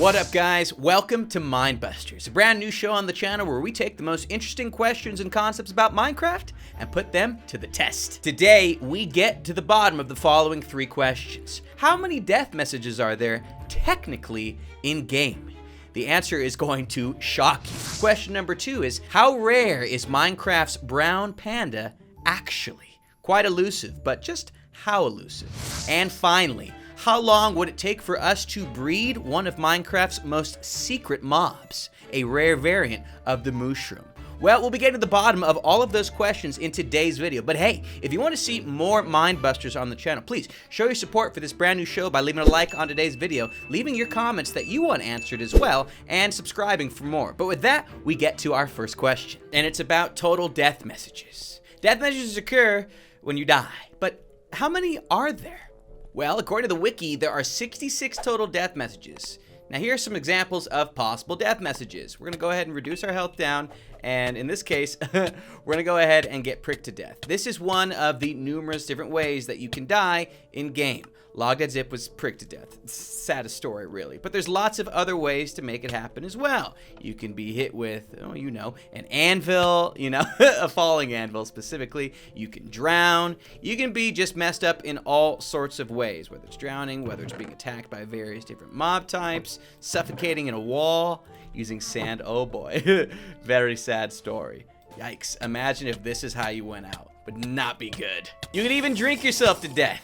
What up, guys? Welcome to Minebusters, a brand new show on the channel where we take the most interesting questions and concepts about Minecraft and put them to the test. Today, we get to the bottom of the following 3 questions. How many death messages are there technically in-game? The answer is going to shock you. Question number 2 is, how rare is Minecraft's Brown Panda actually? Quite elusive, but just how elusive? And finally, how long would it take for us to breed one of Minecraft's most secret mobs, a rare variant of the mooshroom? Well, we'll be getting to the bottom of all of those questions in today's video. But hey, if you want to see more Minebusters on the channel, please show your support for this brand new show by leaving a like on today's video, leaving your comments that you want answered as well, and subscribing for more. But with that, we get to our first question, and it's about total death messages. Death messages occur when you die, but how many are there? Well, according to the wiki, there are 66 total death messages. Now, here are some examples of possible death messages. We're going to go ahead and reduce our health down, and in this case, we're going to go ahead and get pricked to death. This is one of the numerous different ways that you can die in-game. Logdotzip was pricked to death. It's the saddest story, really. But there's lots of other ways to make it happen as well. You can be hit with, oh, you know, an anvil, you know, a falling anvil specifically. You can drown. You can be just messed up in all sorts of ways, whether it's drowning, whether it's being attacked by various different mob types, suffocating in a wall, using sand. Oh boy, very sad story. Yikes, imagine if this is how you went out. Would not be good. You could even drink yourself to death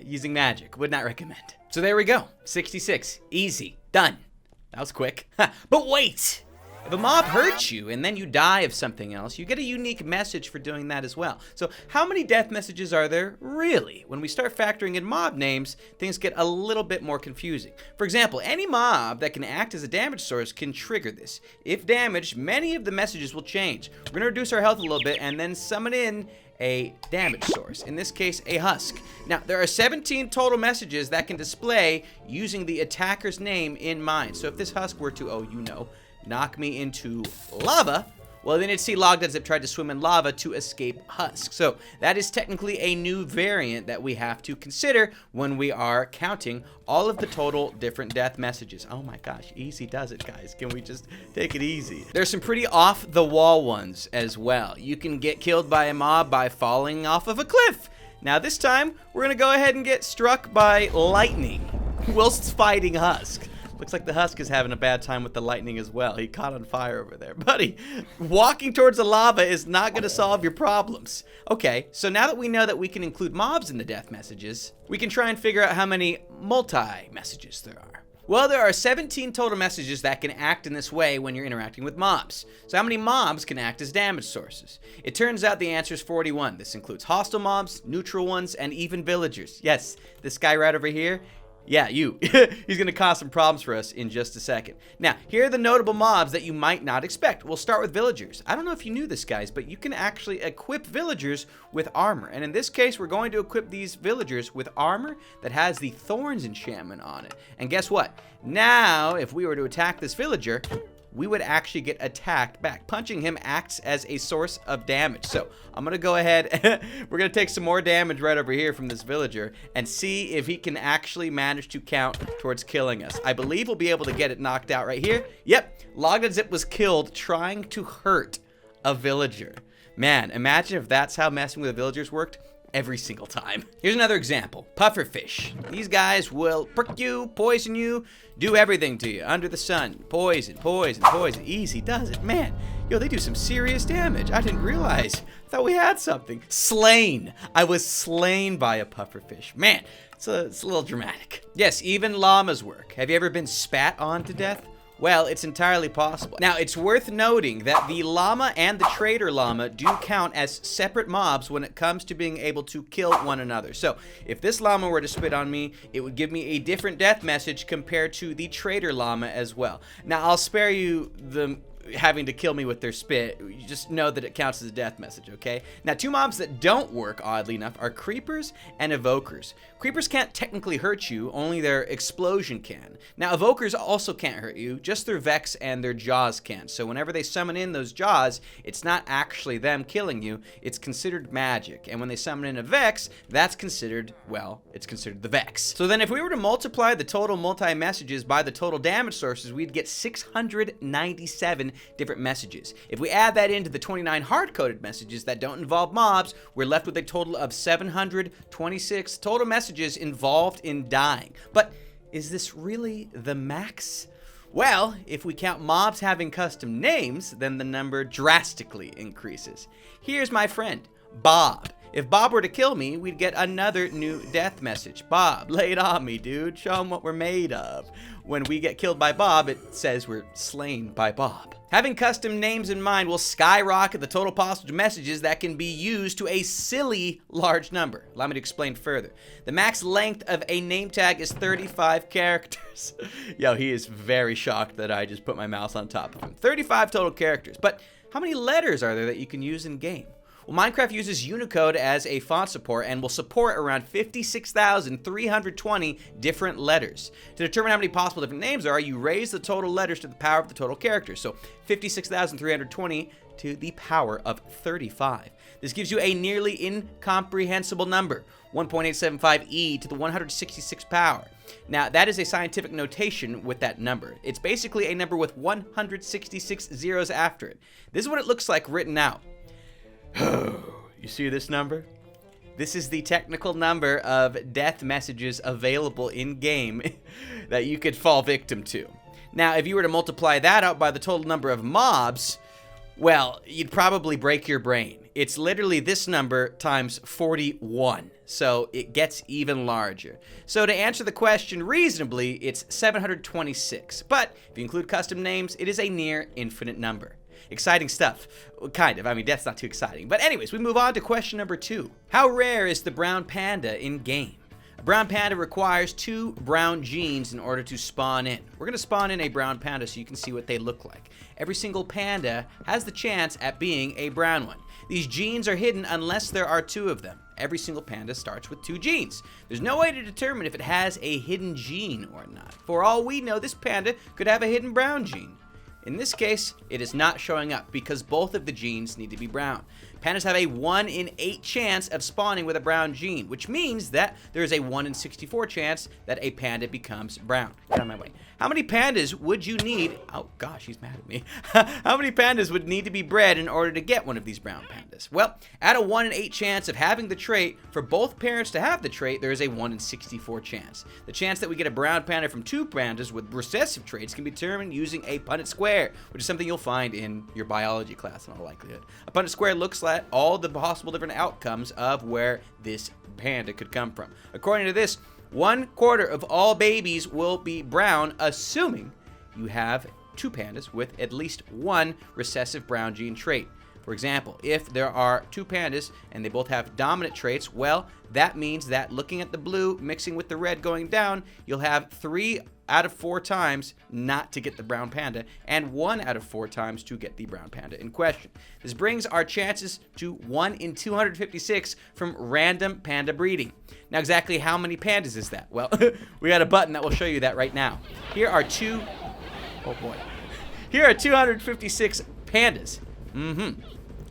using magic. Would not recommend. So there we go. 66. Easy. Done. That was quick. But wait! If a mob hurts you and then you die of something else, you get a unique message for doing that as well. So how many death messages are there really? When we start factoring in mob names, things get a little bit more confusing. For example, any mob that can act as a damage source can trigger this. If damaged, many of the messages will change. We're going to reduce our health a little bit and then summon in a damage source, in this case a husk. Now, there are 17 total messages that can display using the attacker's name in mind. So if this husk were to, oh, you know, knock me into lava, well, then you'd see Logdotzip tried to swim in lava to escape husk. So that is technically a new variant that we have to consider when we are counting all of the total different death messages. Oh my gosh, easy does it, guys. Can we just take it easy? There's some pretty off-the-wall ones as well. You can get killed by a mob by falling off of a cliff. Now this time, we're gonna go ahead and get struck by lightning whilst fighting husk. Looks like the husk is having a bad time with the lightning as well. He caught on fire over there. Buddy, walking towards the lava is not going to solve your problems. Okay, so now that we know that we can include mobs in the death messages, we can try and figure out how many multi-messages there are. Well, there are 17 total messages that can act in this way when you're interacting with mobs. So how many mobs can act as damage sources? It turns out the answer is 41. This includes hostile mobs, neutral ones, and even villagers. Yes, this guy right over here, yeah, you. He's going to cause some problems for us in just a second. Now, here are the notable mobs that you might not expect. We'll start with villagers. I don't know if you knew this, guys, but you can actually equip villagers with armor. And in this case, we're going to equip these villagers with armor that has the thorns enchantment on it. And guess what? Now, if we were to attack this villager, we would actually get attacked back. Punching him acts as a source of damage. So I'm gonna go ahead, we're gonna take some more damage right over here from this villager and see if he can actually manage to count towards killing us. I believe we'll be able to get it knocked out right here. Yep, Logdotzip was killed trying to hurt a villager. Man, imagine if that's how messing with the villagers worked every single time. Here's another example. Pufferfish. These guys will prick you, poison you, do everything to you under the sun. Poison, poison, poison. Easy does it. Man, yo, they do some serious damage. I didn't realize. I thought we had something. Slain. I was slain by a pufferfish. Man, it's a little dramatic. Yes, even llamas work. Have you ever been spat on to death? Well, it's entirely possible. Now, it's worth noting that the llama and the trader llama do count as separate mobs when it comes to being able to kill one another. So, if this llama were to spit on me, it would give me a different death message compared to the trader llama as well. Now, I'll spare you the having to kill me with their spit, you just know that it counts as a death message, okay? Now, 2 mobs that don't work, oddly enough, are creepers and evokers. Creepers can't technically hurt you, only their explosion can. Now, evokers also can't hurt you, just their Vex and their jaws can. So whenever they summon in those jaws, it's not actually them killing you, it's considered magic. And when they summon in a Vex, that's considered, well, it's considered the Vex. So then if we were to multiply the total multi-messages by the total damage sources, we'd get 697 different messages. If we add that into the 29 hard-coded messages that don't involve mobs, we're left with a total of 726 total messages involved in dying. But is this really the max? Well, if we count mobs having custom names, then the number drastically increases. Here's my friend, Bob. If Bob were to kill me, we'd get another new death message. Bob, lay it on me, dude. Show him what we're made of. When we get killed by Bob, it says we're slain by Bob. Having custom names in mind will skyrocket the total possible messages that can be used to a silly large number. Allow me to explain further. The max length of a name tag is 35 characters. Yo, he is very shocked that I just put my mouse on top of him. 35 total characters. But how many letters are there that you can use in game? Well, Minecraft uses Unicode as a font support and will support around 56,320 different letters. To determine how many possible different names there are, you raise the total letters to the power of the total characters. So 56,320 to the power of 35. This gives you a nearly incomprehensible number, 1.875e to the 166 power. Now, that is a scientific notation with that number. It's basically a number with 166 zeros after it. This is what it looks like written out. You see this number? This is the technical number of death messages available in-game that you could fall victim to. Now, if you were to multiply that out by the total number of mobs, well, you'd probably break your brain. It's literally this number times 41, so it gets even larger. So to answer the question reasonably, it's 726, but if you include custom names, it is a near infinite number. Exciting stuff. Kind of. I mean, that's not too exciting. But anyways, we move on to question number 2. How rare is the brown panda in game? A brown panda requires 2 brown genes in order to spawn in. We're going to spawn in a brown panda so you can see what they look like. Every single panda has the chance at being a brown one. These genes are hidden unless there are 2 of them. Every single panda starts with 2 genes. There's no way to determine if it has a hidden gene or not. For all we know, this panda could have a hidden brown gene. In this case, it is not showing up because both of the genes need to be brown. Pandas have a 1 in 8 chance of spawning with a brown gene, which means that there is a 1 in 64 chance that a panda becomes brown. Get out of my way. How many pandas would you need? Oh gosh, he's mad at me. How many pandas would need to be bred in order to get one of these brown pandas? Well, at a 1 in 8 chance of having the trait, for both parents to have the trait, there is a 1 in 64 chance. The chance that we get a brown panda from 2 pandas with recessive traits can be determined using a Punnett square, which is something you'll find in your biology class in all likelihood. A Punnett square looks at all the possible different outcomes of where this panda could come from. According to this, 1/4 of all babies will be brown, assuming you have 2 pandas with at least 1 recessive brown gene trait. For example, if there are 2 pandas and they both have dominant traits, well, that means that looking at the blue mixing with the red going down, you'll have 3 out of 4 times not to get the brown panda, and 1 out of 4 times to get the brown panda in question. This brings our chances to 1 in 256 from random panda breeding. Now, exactly how many pandas is that? Well, we got a button that will show you that right now. Here are 256 pandas.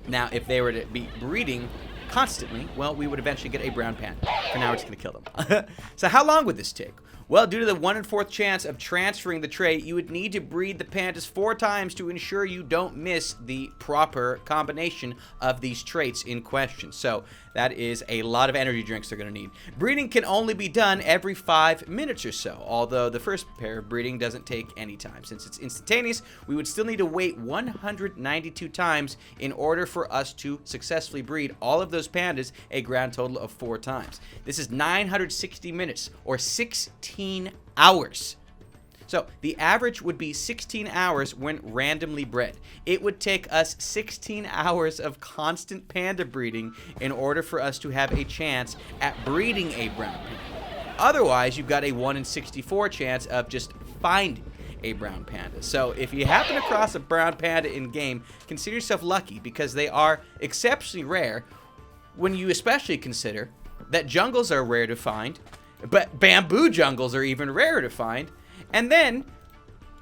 Now, if they were to be breeding constantly, well, we would eventually get a brown panda. For now, we're just going to kill them. So how long would this take? Well, due to the 1 in 4th chance of transferring the trait, you would need to breed the pandas 4 times to ensure you don't miss the proper combination of these traits in question. So that is a lot of energy drinks they're going to need. Breeding can only be done every 5 minutes or so, although the first pair of breeding doesn't take any time. Since it's instantaneous, we would still need to wait 192 times in order for us to successfully breed all of those pandas a grand total of 4 times. This is 960 minutes or 16 hours. So the average would be 16 hours when randomly bred. It would take us 16 hours of constant panda breeding in order for us to have a chance at breeding a brown panda. Otherwise, you've got a 1 in 64 chance of just finding a brown panda. So if you happen across a brown panda in game, consider yourself lucky because they are exceptionally rare when you especially consider that jungles are rare to find, but bamboo jungles are even rarer to find, and then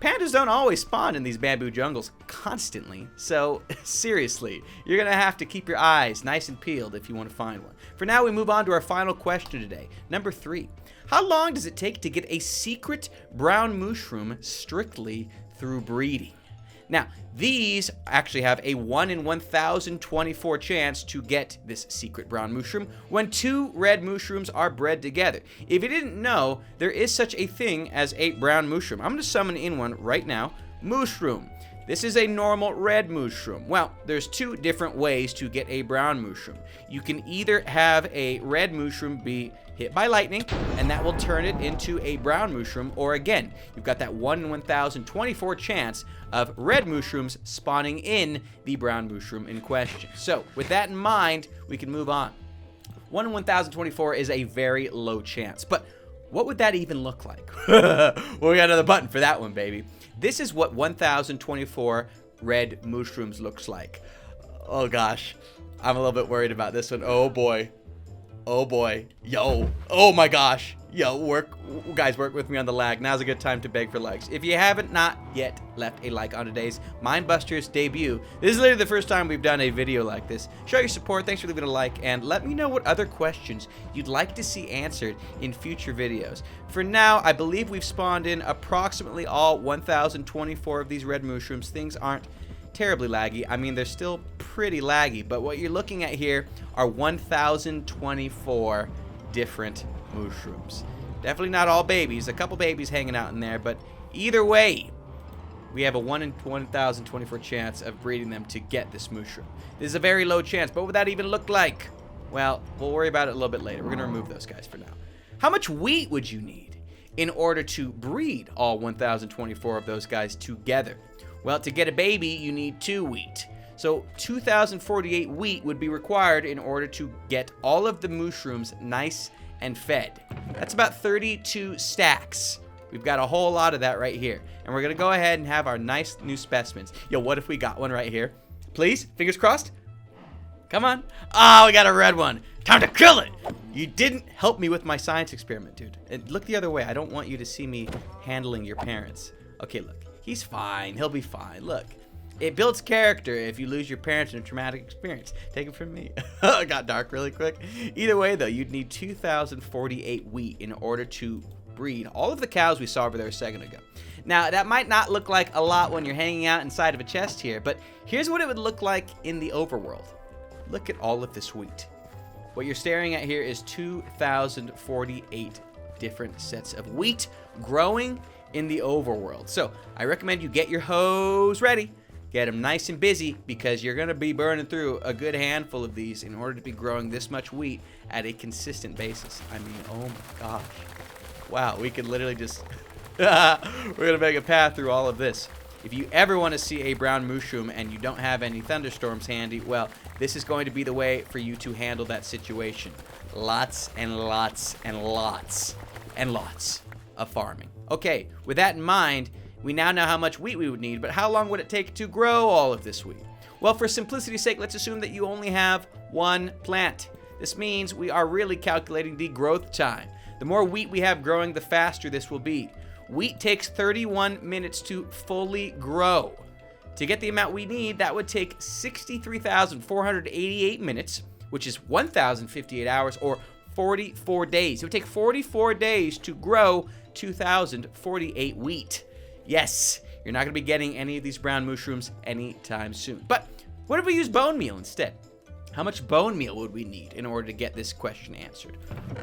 pandas don't always spawn in these bamboo jungles constantly. So seriously, you're gonna have to keep your eyes nice and peeled if you want to find one. For now, we move on to our final question today. Number 3. How long does it take to get a secret brown mooshroom strictly through breeding? Now, these actually have a 1 in 1,024 chance to get this secret brown mooshroom when 2 red mooshrooms are bred together. If you didn't know, there is such a thing as a brown mooshroom. I'm going to summon in one right now. Mooshroom. This is a normal red mooshroom. Well, there's 2 different ways to get a brown mooshroom. You can either have a red mooshroom be hit by lightning, and that will turn it into a brown mooshroom, or again, you've got that 1 in 1,024 chance of red mooshrooms spawning in the brown mooshroom in question. So, with that in mind, we can move on. 1 in 1,024 is a very low chance, but what would that even look like? Well, we got another button for that one, baby. This is what 1,024 red mooshrooms looks like. Oh gosh, I'm a little bit worried about this one. Oh boy. Oh boy. Yo. Oh my gosh. Yo, guys, work with me on the lag. Now's a good time to beg for likes. If you haven't not yet left a like on today's Minebusters debut, this is literally the first time we've done a video like this. Show your support, thanks for leaving a like, and let me know what other questions you'd like to see answered in future videos. For now, I believe we've spawned in approximately all 1,024 of these red mooshrooms. Things aren't terribly laggy. I mean, they're still pretty laggy, but what you're looking at here are 1,024 different mooshrooms. Definitely not all babies. A couple babies hanging out in there, but either way, we have a 1 in 1,024 chance of breeding them to get this mooshroom. This is a very low chance, but what would that even look like? Well, we'll worry about it a little bit later. We're going to remove those guys for now. How much wheat would you need in order to breed all 1,024 of those guys together? Well, to get a baby, you need 2 wheat. So 2,048 wheat would be required in order to get all of the mooshrooms nice and fed. That's about 32 stacks. We've got a whole lot of that right here. And we're going to go ahead and have our nice new specimens. Yo, what if we got one right here? Please? Fingers crossed? Come on. Ah, we got a red one. Time to kill it. You didn't help me with my science experiment, dude. And look the other way. I don't want you to see me handling your parents. Okay, look. He's fine. He'll be fine. Look. It builds character if you lose your parents in a traumatic experience. Take it from me. It got dark really quick. Either way, though, you'd need 2,048 wheat in order to breed all of the cows we saw over there a second ago. Now, that might not look like a lot when you're hanging out inside of a chest here, but here's what it would look like in the overworld. Look at all of this wheat. What you're staring at here is 2,048 different sets of wheat growing in the overworld. So, I recommend you get your hose ready. Get them nice and busy because you're going to be burning through a good handful of these in order to be growing this much wheat at a consistent basis. I mean, oh my gosh. Wow, we could literally just... we're going to make a path through all of this. If you ever want to see a brown mooshroom and you don't have any thunderstorms handy, well, this is going to be the way for you to handle that situation. Lots and lots and lots and lots of farming. Okay, with that in mind, we now know how much wheat we would need, but how long would it take to grow all of this wheat? Well, for simplicity's sake, let's assume that you only have 1 plant. This means we are really calculating the growth time. The more wheat we have growing, the faster this will be. Wheat takes 31 minutes to fully grow. To get the amount we need, that would take 63,488 minutes, which is 1,058 hours, or 44 days. It would take 44 days to grow 2,048 wheat. Yes, you're not going to be getting any of these brown mooshrooms anytime soon. But what if we use bone meal instead? How much bone meal would we need in order to get this question answered?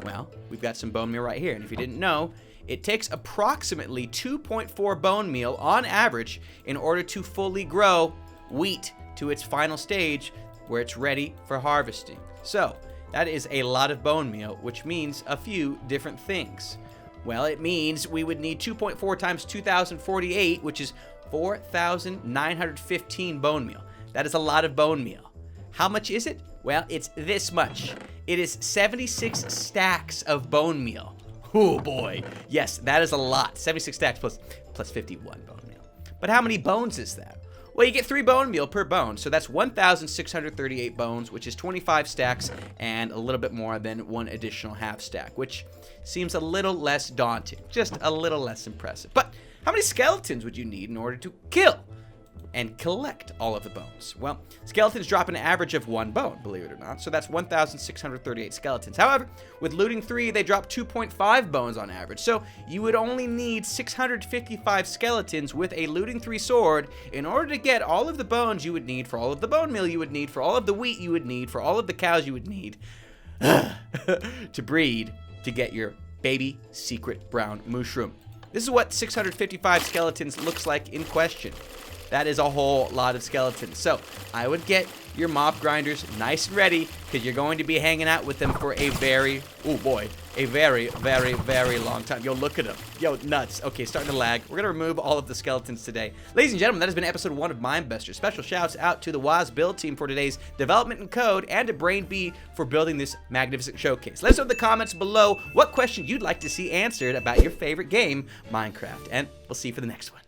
Well, we've got some bone meal right here. And if you didn't know, it takes approximately 2.4 bone meal on average in order to fully grow wheat to its final stage where it's ready for harvesting. So that is a lot of bone meal, which means a few different things. Well, it means we would need 2.4 times 2,048, which is 4,915 bone meal. That is a lot of bone meal. How much is it? Well, it's this much. It is 76 stacks of bone meal. Oh boy. Yes, that is a lot. 76 stacks plus plus 51 bone meal. But how many bones is that? Well, you get 3 bone meal per bone, so that's 1,638 bones, which is 25 stacks and a little bit more than 1 additional half stack, which seems a little less daunting, just a little less impressive. But how many skeletons would you need in order to kill and collect all of the bones? Well, skeletons drop an average of 1 bone, believe it or not, so that's 1,638 skeletons. However, with looting 3, they drop 2.5 bones on average, so you would only need 655 skeletons with a looting 3 sword in order to get all of the bones you would need for all of the bone meal you would need, for all of the wheat you would need, for all of the cows you would need to breed to get your baby secret brown mooshroom. This is what 655 skeletons looks like in question. That is a whole lot of skeletons. So I would get your mob grinders nice and ready, because you're going to be hanging out with them for a very, oh boy, a very, very, very long time. Yo, look at them. Yo, nuts. Okay, starting to lag. We're going to remove all of the skeletons today. Ladies and gentlemen, that has been episode 1 of Minebusters. Special shouts out to the Waz build team for today's development and code, and to Brain B for building this magnificent showcase. Let us know in the comments below what question you'd like to see answered about your favorite game, Minecraft. And we'll see you for the next one.